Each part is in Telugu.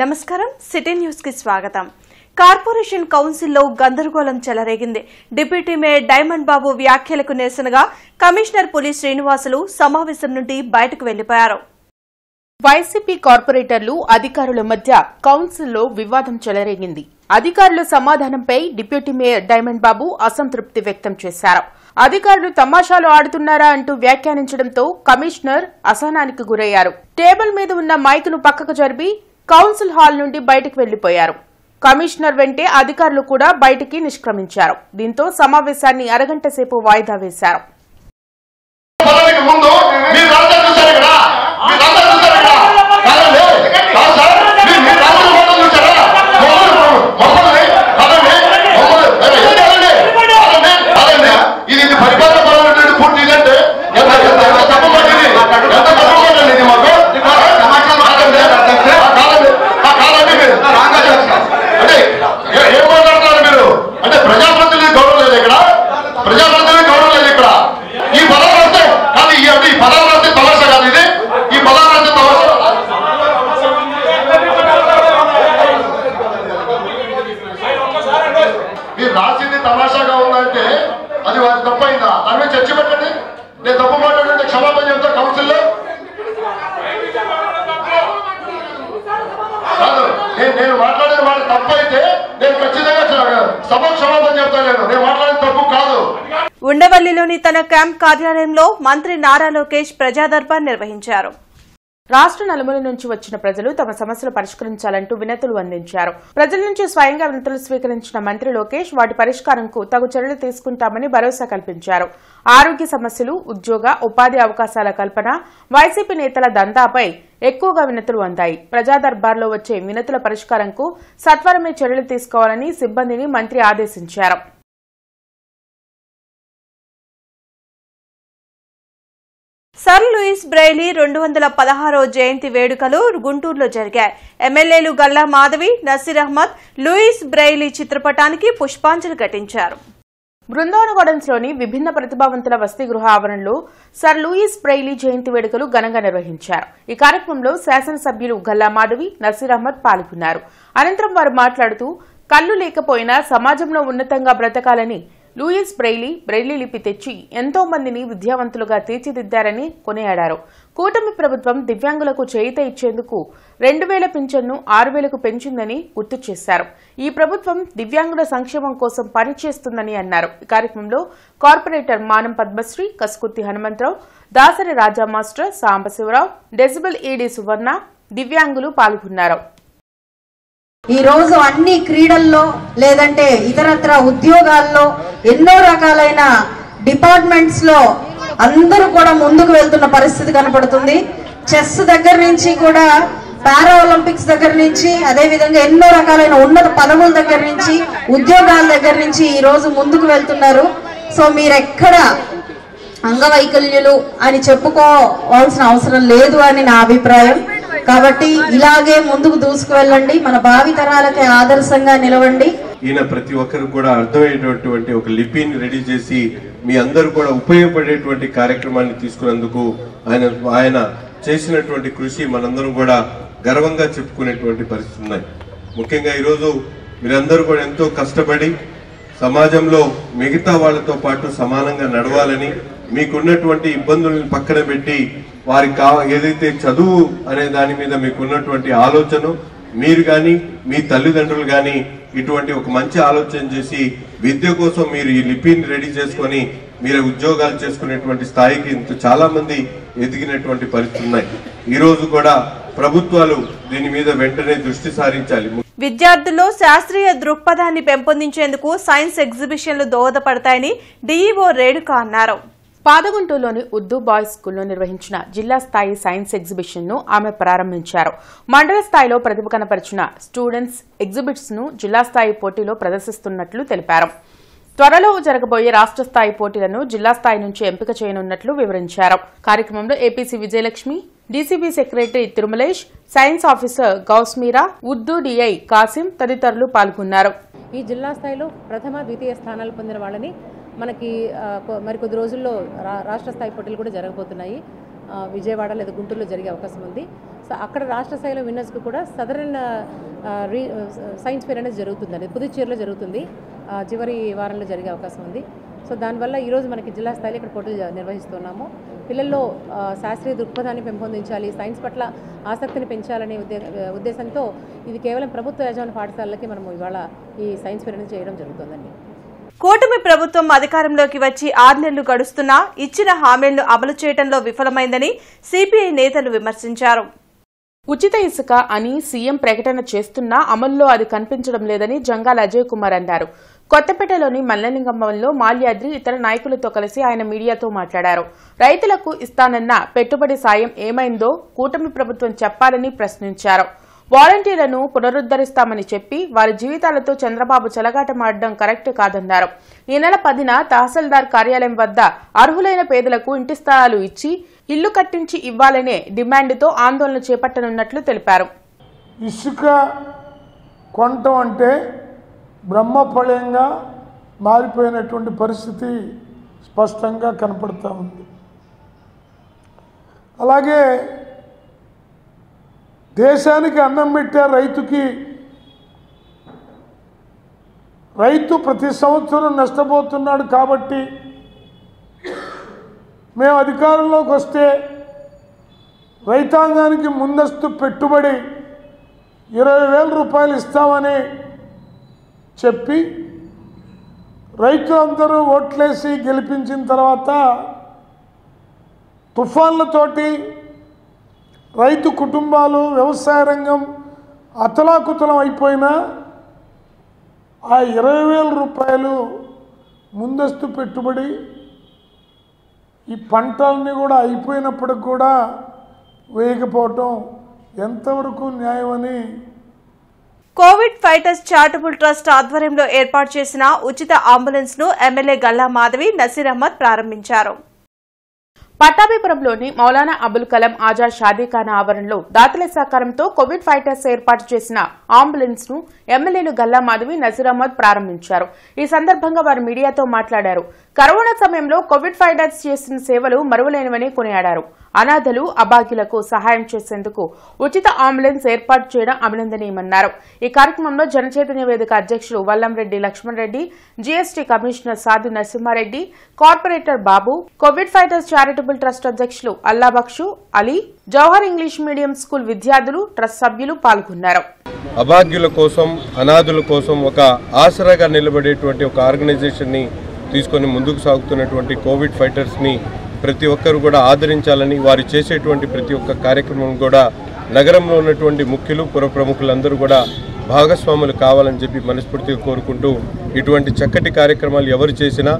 నమస్కారం సిటీ న్యూస్ కి స్వాగతం. కార్పొరేషన్ కౌన్సిల్లో గందరగోళం చెలరేగింది. డిప్యూటీ మేయర్ డైమండ్ బాబు వ్యాఖ్యలకు నిరసనగా కమిషనర్ పులి శ్రీనివాసులు సమావేశం నుండి బయటకు వెళ్లిపోయారు. వైసీపీ కార్పొరేటర్లు అధికారుల మధ్య కౌన్సిల్లో వివాదం చెలరేగింది. అధికారుల సమాధానంపై డిప్యూటీ మేయర్ డైమండ్ బాబు అసంతృప్తి వ్యక్తం చేశారు. అధికారులు తమాషాలు ఆడుతున్నారా అంటూ వ్యాఖ్యానించడంతో కమిషనర్ అసహనానికి గురయ్యారు. టేబుల్ మీద ఉన్న మైకును పక్కకు జరిపి కౌన్సిల్ హాల్ నుండి బయటకు వెళ్లిపోయారు. కమిషనర్ వెంటే అధికారులు కూడా బయటికి నిష్క్రమించారు. దీంతో సమావేశాన్ని అరగంట సేపు వాయిదా వేశారు. తమాషాగా ఉందంటే అది వారి తప్పైందా? దాని మీద చర్చ పెట్టండి. నేను తప్పు మాట్లాడుతుంటే క్షమాపణ చెప్తా కౌన్సిల్లో. కాదు, నేను మాట్లాడిన మాట తప్పైతే నేను ఖచ్చితంగా సభ క్షమాపణ చెప్తాను. నేను మాట్లాడిన తప్పు కాదు. ఉండవల్లిలోని తన క్యాంప్ కార్యాలయంలో మంత్రి నారా లోకేష్ ప్రజా దర్బార్ నిర్వహించారు. రాష్ట్ర నలుమూల నుంచి వచ్చిన ప్రజలు తమ సమస్యలు పరిష్కరించాలంటూ వినతులు అందించారు. ప్రజల నుంచి స్వయంగా వినతులు స్వీకరించిన మంత్రి లోకేష్ వాటి పరిష్కారంకు తగు చర్యలు తీసుకుంటామని భరోసా కల్పించారు. ఆరోగ్య సమస్యలు, ఉద్యోగ, ఉపాధి అవకాశాల కల్పన, వైసీపీ నేతల దందాపై ఎక్కువగా వినతులు అందాయి. ప్రజా దర్బార్లో వచ్చే వినతుల పరిష్కారంకు సత్వరమే చర్యలు తీసుకోవాలని సిబ్బందిని మంత్రి ఆదేశించారు. సర్ లూయిస్ బ్రెయిలీ 216వ జయంతి వేడుకలు గుంటూరులో జరిగాయి. ఎమ్మెల్యేలు గల్లా మాధవి, నసీర్ అహ్మద్ లూయిస్ బ్రెయిలీ చిత్రపటానికి పుష్పాంజలి ఘటించారు. బృందావనగూడెంలోని విభిన్న ప్రతిభావంతుల వసతి గృహ ఆవరణలో సర్ లూయిస్ బ్రెయిలీ జయంతి వేడుకలు ఘనంగా నిర్వహించారు. ఈ కార్యక్రమంలో శాసనసభ్యులు గల్లా మాధవి, నసీర్ అహ్మద్ పాల్గొన్నారు. అనంతరం వారు మాట్లాడుతూ కళ్లు లేకపోయినా సమాజంలో ఉన్నతంగా బ్రతకాలని లూయిస్ బ్రెయిలీ బ్రెయిలీ లిపి తెచ్చి ఎంతో మందిని విద్యావంతులుగా తీర్చిదిద్దారని కొనియాడారు. కూటమి ప్రభుత్వం దివ్యాంగులకు చేయూత ఇచ్చేందుకు 2000 పింఛన్ను 6000కు పెంచిందని గుర్తు చేశారు. ఈ ప్రభుత్వం దివ్యాంగుల సంక్షేమం కోసం పనిచేస్తుందని అన్నారు. ఈ కార్యక్రమంలో కార్పొరేటర్ మానం పద్మశ్రీ, కసుకుర్తి హనుమంతరావు, దాసరి రాజా మాస్టర్, సాంబశివరావు, డెసిబల్ ఈడీ సువర్ణ, దివ్యాంగులు పాల్గొన్నారు. ఈ రోజు అన్ని క్రీడల్లో లేదంటే ఇతరత్ర ఉద్యోగాల్లో ఎన్నో రకాలైన డిపార్ట్మెంట్స్ లో అందరూ కూడా ముందుకు వెళ్తున్న పరిస్థితి కనపడుతుంది. చెస్ దగ్గర నుంచి కూడా, పారా ఒలింపిక్స్ దగ్గర నుంచి, అదే విధంగా ఎన్నో రకాలైన ఉన్నత పదవుల దగ్గర నుంచి, ఉద్యోగాల దగ్గర నుంచి ఈ రోజు ముందుకు వెళ్తున్నారు. సో మీరెక్కడ అంగవైకల్యులు అని చెప్పుకోవాల్సిన అవసరం లేదు అని నా అభిప్రాయం. కాబట్టి ఇలాగే ముందుకు దూసుకు వెళ్ళండి, మన భావి తరాలకి ఆదర్శంగా నిలవండి. ఈయన ప్రతి ఒక్కరు కూడా అర్థమయ్యేటటువంటి ఒక లిపిని రెడీ చేసి మీ అందరూ కూడా ఉపయోగపడేటువంటి కార్యక్రమాన్ని తీసుకున్నందుకు ఆయన చేసినటువంటి కృషి మనందరం కూడా గర్వంగా చెప్పుకునేటువంటి పరిస్థితి ఉన్నాయి. ముఖ్యంగా ఈరోజు మీరందరూ కూడా ఎంతో కష్టపడి సమాజంలో మిగతా వాళ్ళతో పాటు సమానంగా నడవాలని, మీకున్నటువంటి ఇబ్బందులను పక్కన పెట్టి వారికి ఏదైతే చదువు అనే దాని మీద మీకున్నటువంటి ఆలోచన, మీరు కానీ మీ తల్లిదండ్రులు కానీ ఇటువంటి ఒక మంచి ఆలోచన చేసి విద్య కోసం మీరు ఈ లిపిని రెడీ చేసుకొని మీరు ఉద్యోగాలు చేసుకునేటువంటి స్థాయికి చాలా మంది ఎదిగినటువంటి పరిస్థితులు ఉన్నాయి. ఈ రోజు కూడా ప్రభుత్వాలు దీని మీద వెంటనే దృష్టి సారించాలి. విద్యార్థుల్లో శాస్త్రీయ దృక్పథాన్ని పెంపొందించేందుకు సైన్స్ ఎగ్జిబిషన్లు దోహదపడతాయని డీఈఓ రేణుక అన్నారు. పాదగుంటూరులోని ఉర్దూ బాయ్స్ స్కూల్లో నిర్వహించిన జిల్లా స్థాయి సైన్స్ ఎగ్జిబిషన్ ను ఆమె ప్రారంభించారు. మండల స్థాయిలో ప్రతిభ కనపరిచిన స్టూడెంట్స్ ఎగ్జిబిట్స్ ను జిల్లా స్థాయి పోటీలో ప్రదర్శిస్తున్నట్లు తెలిపారు. త్వరలో జరగబోయే రాష్ట్ర స్థాయి పోటీలను జిల్లా స్థాయి నుంచి ఎంపిక చేయనున్నట్లు వివరించారు. కార్యక్రమంలో APC Vijayalakshmi, DCB secretary Tirumalesh, science officer Gousmeera, Urdu DI Kasim తదితరులు పాల్గొన్నారు. ఈ జిల్లా స్థాయిలో ప్రథమ, ద్వితీయ స్థానాలు పొందిన వాళ్ళని మనకి మరికొద్ది రోజుల్లో రాష్ట్ర స్థాయి పోటీలు కూడా జరగబోతున్నాయి. విజయవాడ లేదా గుంటూరులో జరిగే అవకాశం ఉంది. సో అక్కడ రాష్ట్ర స్థాయిలో విన్నర్స్కి కూడా సదరన్ సైన్స్ ఫేర్ అనేది జరుగుతుందండి, పుదుచ్చేరిలో జరుగుతుంది, చివరి వారంలో జరిగే అవకాశం ఉంది. సో దానివల్ల ఈరోజు మనకి జిల్లా స్థాయిలో ఇక్కడ పోటీలు నిర్వహిస్తున్నాము. పిల్లల్లో శాస్త్రీయ దృక్పథాన్ని పెంపొందించాలి, సైన్స్ పట్ల ఆసక్తిని పెంచాలనే ఉద్దేశంతో ఇది కేవలం ప్రభుత్వ యాజమాన్య పాఠశాలలకి మనము ఇవాళ ఈ సైన్స్ ఫేర్ అనేది చేయడం జరుగుతుందండి. కూటమి ప్రభుత్వం అధికారంలోకి వచ్చి 6 నెలలు గడుస్తున్నా ఇచ్చిన హామీలను అమలు చేయడంలో విఫలమైందని సిపిఐ నేతలు విమర్శించారు. ఉచిత ఇసుక అని సీఎం ప్రకటన చేస్తున్నా అమల్లో అది కనిపించడం లేదని జంగాల అజయ్ కుమార్ అన్నారు. కొత్తపేటలోని మల్లలింగంలో మాల్యాద్రి ఇతర నాయకులతో కలిసి ఆయన మీడియాతో మాట్లాడారు. రైతులకు ఇస్తానన్న పెట్టుబడి సాయం ఏమైందో కూటమి ప్రభుత్వం చెప్పాలని ప్రశ్నించారు. వాలంటీర్లను పునరుద్దరిస్తామని చెప్పి వారి జీవితాలతో చంద్రబాబు చెలగాటమాడడం కరెక్ట్ కాదన్నారు. ఈ నెల 10న తహసీల్దార్ కార్యాలయం వద్ద అర్హులైన పేదలకు ఇంటి స్థలాలు ఇచ్చి ఇల్లు కట్టించి ఇవ్వాలనే డిమాండ్తో ఆందోళన చేపట్టనున్నట్లు తెలిపారు. ఇసుక కొనటం అంటే బ్రహ్మఫలంగా మారిపోయినటువంటి పరిస్థితి స్పష్టంగా కనపడుతూ ఉంది. అలాగే దేశానికి అన్నం పెట్టే రైతు ప్రతి సంవత్సరం నష్టపోతున్నాడు కాబట్టి మేము అధికారంలోకి వస్తే రైతాంగానికి ముందస్తు పెట్టుబడి 20,000 రూపాయలు ఇస్తామని చెప్పి రైతులందరూ ఓట్లేసి గెలిపించిన తర్వాత తుఫాన్లతోటి రైతు కుటుంబాలు వ్యవసాయ రంగం అతలాకుతలం అయిపోయినా ఆ 20,000 రూపాయలు ముందస్తు పెట్టుబడి ఈ పంటల్ని కూడా అయిపోయినప్పటికి కూడా వేయకపోవటం ఎంతవరకు న్యాయమని కోవిడ్ ఫైటర్స్ చారిటబుల్ ట్రస్ట్ ఆధ్వర్యంలో ఏర్పాటు చేసిన ఉచిత అంబులెన్స్ ను ఎమ్మెల్యే గల్లా మాధవి, నసీర్ అహ్మద్ ప్రారంభించారు. పట్టాభిపురంలోని మౌలానా అబుల్ కలాం ఆజాద్ షాదీఖానా ఆవరణలో దాతల సహకారంతో కోవిడ్ ఫైటర్స్ ఏర్పాటు చేసిన అంబులెన్స్ ను ఎమ్మెల్యేలు గల్లా మాధవి, నసీర్ అహ్మద్ ప్రారంభించారు. ఈ సందర్భంగా వారు మీడియాతో మాట్లాడారు. కరోనా సమయంలో కోవిడ్ ఫైటర్స్ చేసిన సేవలు మరువలేనివని కొనియాడారు. అనాథలు, అభాగ్యులకు సహాయం చేసేందుకు ఉచిత అంబులెన్స్ ఏర్పాటు చేయడం అభినందనీయమన్నారు. ఈ కార్యక్రమంలో జనచైతన్య వేదిక అధ్యక్షులు Vallamreddy Lakshman Reddy, GST commissioner Sadhu Narasimha Reddy, corporator Babu, covid fighters charitable trust అధ్యక్షులు Allabakshu Ali, Jawahar English medium school విద్యార్థులు, ట్రస్ట్ సభ్యులు పాల్గొన్నారు. అభాగ్యుల కోసం, అనాథుల కోసం ఒక ఆసరాగా నిలబడేటువంటి ఒక ఆర్గనైజేషన్ ని తీసుకొని ముందుకు సాగుతున్నటువంటి కోవిడ్ ఫైటర్స్ ని ప్రతి ఒక్కరు కూడా ఆదరించాలని, వారు చేసేటువంటి ప్రతి ఒక్క కార్యక్రమం కూడా నగరంలో ఉన్నటువంటి ముఖ్యులు, పుర ప్రముఖులందరూ కూడా భాగస్వాములు కావాలని చెప్పి మనస్ఫూర్తిగా కోరుకుంటూ, ఇటువంటి చక్కటి కార్యక్రమాలు ఎవరు చేసినా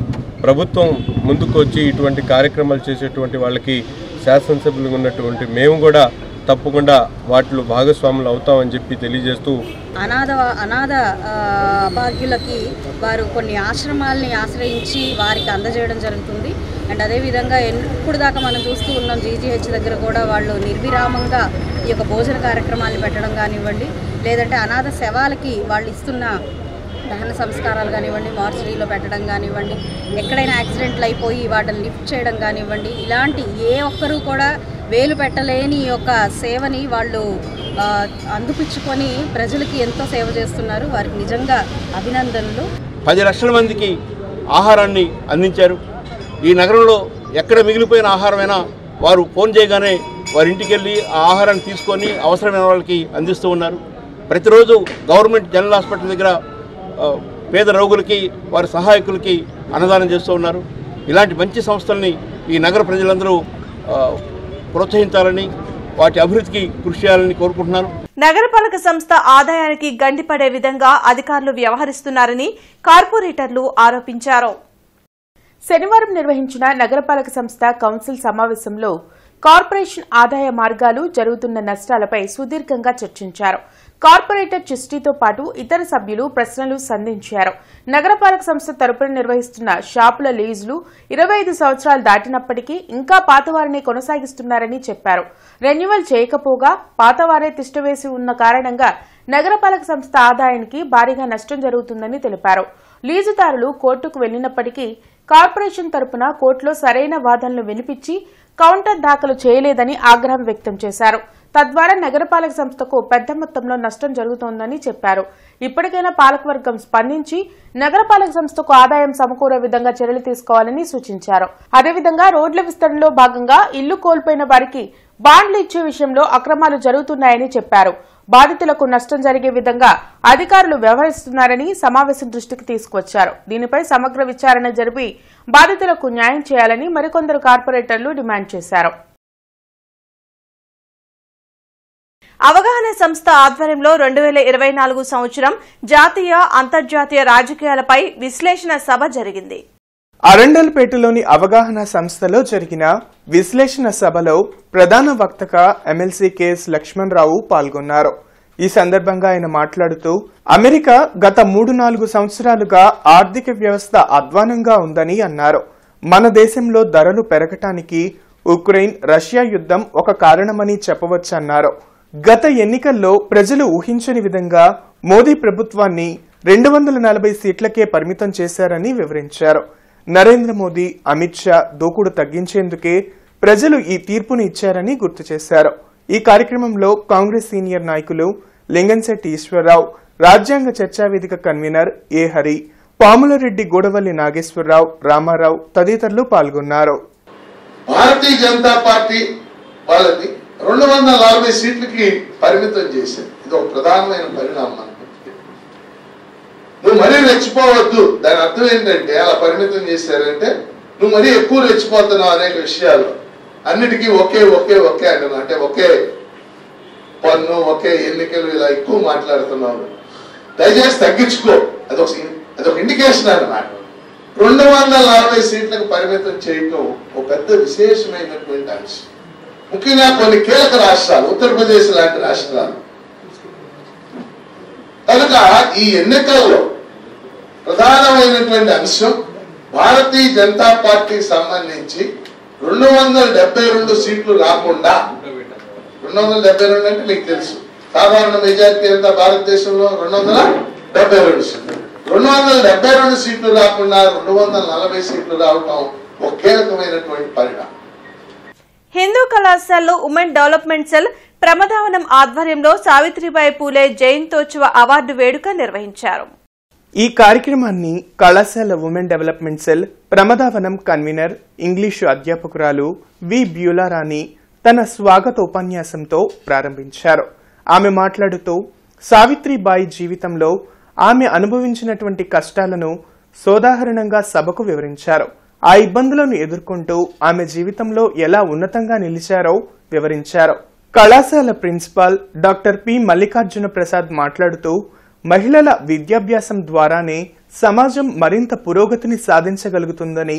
ప్రభుత్వం ముందుకు వచ్చి ఇటువంటి కార్యక్రమాలు చేసేటువంటి వాళ్ళకి శాసనసభ్యులుగా ఉన్నటువంటి మేము కూడా తప్పకుండా వాటిలో భాగస్వాములు అవుతామని చెప్పి తెలియజేస్తూ, అనాథ అభాగ్యులకి వారు కొన్ని ఆశ్రమాలని ఆశ్రయించి వారికి అందజేయడం జరుగుతుంది. అండ్ అదేవిధంగా ఇప్పుడు దాకా మనం చూస్తూ ఉన్నాం, జీజీహెచ్ దగ్గర కూడా వాళ్ళు నిర్విరామంగా ఈ యొక్క భోజన కార్యక్రమాలు పెట్టడం కానివ్వండి, లేదంటే అనాథ శవాలకి వాళ్ళు ఇస్తున్న దహన సంస్కారాలు కానివ్వండి, మార్చరీలో పెట్టడం కానివ్వండి, ఎక్కడైనా యాక్సిడెంట్లు అయిపోయి వాటిని లిఫ్ట్ చేయడం కానివ్వండి, ఇలాంటి ఏ ఒక్కరూ కూడా వేలు పెట్టలేని యొక్క సేవని వాళ్ళు అందిపుచ్చుకొని ప్రజలకి ఎంతో సేవ చేస్తున్నారు. వారికి నిజంగా అభినందనలు. 10 లక్షల మందికి ఆహారాన్ని అందించారు. ఈ నగరంలో ఎక్కడ మిగిలిపోయిన ఆహారమైనా వారు ఫోన్ చేయగానే వారి ఇంటికి వెళ్ళి ఆ ఆహారాన్ని తీసుకొని అవసరమైన వాళ్ళకి అందిస్తూ ఉన్నారు. ప్రతిరోజు గవర్నమెంట్ జనరల్ హాస్పిటల్ దగ్గర పేద రోగులకి, వారి సహాయకులకి అన్నదానం చేస్తూ ఉన్నారు. ఇలాంటి మంచి సంస్థల్ని ఈ నగర ప్రజలందరూ ప్రోత్సహించాలని, వాటి అభివృద్ధికి కృషి చేయాలని కోరుకుంటున్నాను. నగరపాలక సంస్థ ఆదాయానికి గండిపడే విధంగా అధికారులు వ్యవహరిస్తున్నారని కార్పొరేటర్లు ఆరోపించారు. శనివారం నిర్వహించిన నగరపాలక సంస్థ కౌన్సిల్ సమావేశంలో కార్పొరేషన్ ఆదాయ మార్గాలు, జరుగుతున్న నష్టాలపై సుదీర్ఘంగా చర్చించారు. కార్పొరేటర్ చిస్టీతో పాటు ఇతర సభ్యులు ప్రశ్నలు సంధించారు. నగరపాలక సంస్థ తరపున నిర్వహిస్తున్న షాపుల లీజులు 25 సంవత్సరాలు దాటినప్పటికీ ఇంకా పాతవారిని కొనసాగిస్తున్నారని చెప్పారు. రెన్యువల్ చేయకపోగా పాతవారే తిష్టవేసి ఉన్న కారణంగా నగరపాలక సంస్థ ఆదాయానికి భారీగా నష్టం జరుగుతుందని తెలిపారు. లీజుదారులు కోర్టుకు వెళ్లినప్పటికీ కార్పొరేషన్ తరపున కోర్టులో సరైన వాదనలు వినిపించి కౌంటర్ దాఖలు చేయలేదని ఆగ్రహం వ్యక్తం చేశారు. తద్వారా నగరపాలక సంస్థకు పెద్ద మొత్తంలో నష్టం జరుగుతోందని చెప్పారు. ఇప్పటికైనా పాలకవర్గం స్పందించి నగరపాలక సంస్థకు ఆదాయం సమకూరే విధంగా చర్యలు తీసుకోవాలని సూచించారు. అదేవిధంగా రోడ్ల విస్తరణలో భాగంగా ఇల్లు కోల్పోయిన వారికి బాండ్లు ఇచ్చే విషయంలో అక్రమాలు జరుగుతున్నాయని చెప్పారు. బాధితులకు నష్టం జరిగే విధంగా అధికారులు వ్యవహరిస్తున్నారని సమావేశం దృష్టికి తీసుకువచ్చారు. దీనిపై సమగ్ర విచారణ జరిపి బాధితులకు న్యాయం చేయాలని మరికొందరు కార్పొరేటర్లు డిమాండ్ చేశారు. అవగాహన సంస్థ ఆధ్వర్యంలో 2024 సంవత్సరం జాతీయ అంతర్జాతీయ రాజకీయాలపై విశ్లేషణ సభ జరిగింది. అరండల్పేటలోని అవగాహన సంస్థలో జరిగిన విశ్లేషణ సభలో ప్రధాన వక్తగా ఎమ్మెల్సీ కెఎస్ లక్ష్మణరావు పాల్గొన్నారు. ఈ సందర్భంగా ఆయన మాట్లాడుతూ అమెరికా గత 3-4 సంవత్సరాలుగా ఆర్థిక వ్యవస్థ అధ్వానంగా ఉందని అన్నారు. మన దేశంలో ధరలు పెరగటానికి ఉక్రెయిన్ రష్యా యుద్ధం ఒక కారణమని చెప్పవచ్చన్నారు. గత ఎన్నికల్లో ప్రజలు ఊహించని విధంగా మోదీ ప్రభుత్వాన్ని 240 సీట్లకే పరిమితం చేశారని వివరించారు. నరేంద్ర మోదీ, అమిత్ షా దూకుడు తగ్గించేందుకే ప్రజలు ఈ తీర్పును ఇచ్చారని గుర్తు చేశారు. ఈ కార్యక్రమంలో కాంగ్రెస్ సీనియర్ నాయకులు లింగంశెట్టి ఈశ్వరరావు, రాజ్యాంగ చర్చావేదిక కన్వీనర్ ఏ హరి, పాములరెడ్డి, గూడవల్లి నాగేశ్వరరావు, రామారావు తదితరులు పాల్గొన్నారు. భారతీయ జనతా పార్టీ వాళ్ళని 240 సీట్లకి పరిమితం చేశారు. ఇది ఒక ప్రధానమైన పరిణామం అనుకుంటుంది. నువ్వు మరీ రెచ్చిపోవద్దు. దాని అర్థం ఏంటంటే అలా పరిమితం చేశారంటే నువ్వు మరీ ఎక్కువ రెచ్చిపోతున్నావు అనేక విషయాలు. అన్నిటికీ ఒకే ఒకే ఒకే అంటున్నావు, అంటే ఒకే పన్ను, ఒకే ఎన్నికలు, ఇలా ఎక్కువ మాట్లాడుతున్నావు. దయచేసి తగ్గించుకో. అదొక ఇండికేషన్ అన్నమాట. 240 సీట్లకు పరిమితం చేయటం ఒక పెద్ద విశేషమైనటువంటి అంశం. ముఖ్యంగా కొన్ని కీలక రాష్ట్రాలు, ఉత్తరప్రదేశ్ లాంటి రాష్ట్రాలు. కనుక ఈ ఎన్నికల్లో ప్రధానమైనటువంటి అంశం భారతీయ జనతా పార్టీకి సంబంధించి 272 సీట్లు రాకుండా, 272 అంటే మీకు తెలుసు సాధారణ మెజారిటీ అంతా భారతదేశంలో 272 సీట్లు. 272 సీట్లు రాకుండా 240 సీట్లు రావటం ఒక కీలకమైనటువంటి పరిణామం. హిందూ కళాశాలలో ఉమెన్ డెవలప్మెంట్ సెల్ ప్రమదావనం ఆధ్వర్యంలో సావిత్రిబాయి పూలే జయంతోత్సవ అవార్డు వేడుక నిర్వహించారు. ఈ కార్యక్రమాన్ని కళాశాల women development cell Pramadavanam convener English అధ్యాపకురాలు వి బ్యూలారాణి తన స్వాగత ఉపన్యాసంతో ప్రారంభించారు. ఆమె మాట్లాడుతూ సావిత్రిబాయి జీవితంలో ఆమె అనుభవించినటువంటి కష్టాలను సోదాహరణంగా సభకు వివరించారు. ఆ ఇబ్బందులను ఎదుర్కొంటూ ఆమె జీవితంలో ఎలా ఉన్నతంగా నిలిచారో వివరించారు. కళాశాల principal doctor P Mallikarjuna Prasad మాట్లాడుతూ మహిళల విద్యాభ్యాసం ద్వారానే సమాజం మరింత పురోగతిని సాధించగలుగుతుందని,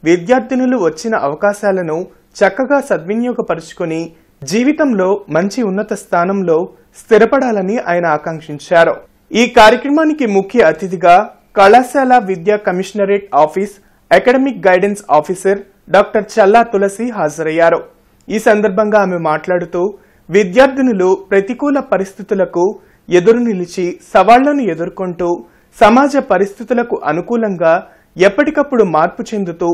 విద్యార్థినులు వచ్చిన అవకాశాలను చక్కగా సద్వినియోగపరుచుకుని జీవితంలో మంచి ఉన్నత స్థానంలో స్థిరపడాలని ఆయన ఆకాంక్షించారు. ఈ కార్యక్రమానికి ముఖ్య అతిథిగా కళాశాల విద్యా commissionerate office academic guidance officer doctor Challa Tulasi హాజరయ్యారు. ఈ సందర్భంగా ఆమె మాట్లాడుతూ విద్యార్థినులు ప్రతికూల పరిస్థితులకు ఎదురు నిలిచి సవాళ్లను ఎదుర్కొంటూ సమాజ పరిస్థితులకు అనుకూలంగా ఎప్పటికప్పుడు మార్పు చెందుతూ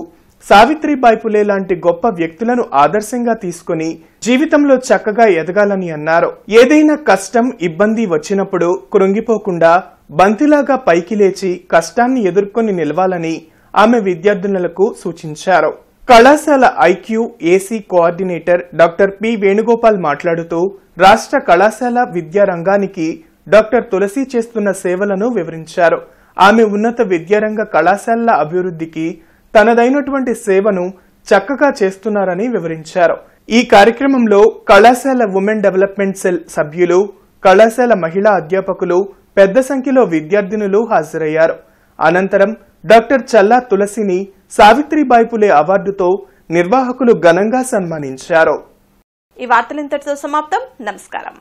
సావిత్రిబాయి పులే లాంటి గొప్ప వ్యక్తులను ఆదర్శంగా తీసుకుని జీవితంలో చక్కగా ఎదగాలని అన్నారు. ఏదైనా కష్టం, ఇబ్బంది వచ్చినప్పుడు కృంగిపోకుండా బంతిలాగా పైకి లేచి కష్టాన్ని ఎదుర్కొని నిలవాలని ఆమె విద్యార్థినులకు సూచించారు. కళాశాల IQ AC coordinator doctor P Venugopal మాట్లాడుతూ రాష్ట్ర కళాశాల విద్యా రంగానికి డాక్టర్ తులసి చేస్తున్న సేవలను వివరించారు. ఆమె ఉన్నత విద్యారంగ కళాశాలల అభివృద్ధికి తనదైనటువంటి సేవను చక్కగా చేస్తున్నారని వివరించారు. ఈ కార్యక్రమంలో కళాశాల ఉమెన్ డెవలప్మెంట్ సెల్ సభ్యులు, కళాశాల మహిళా అధ్యాపకులు పెద్ద సంఖ్యలో విద్యార్థినులు హాజరయ్యారు. అనంతరం డాక్టర్ చల్లా తులసిని సావిత్రిబాయి పులే అవార్డుతో నిర్వాహకులు ఘనంగా సన్మానించారు. ఈ వార్తలు ఇంతటితో సమాప్తం. నమస్కారం.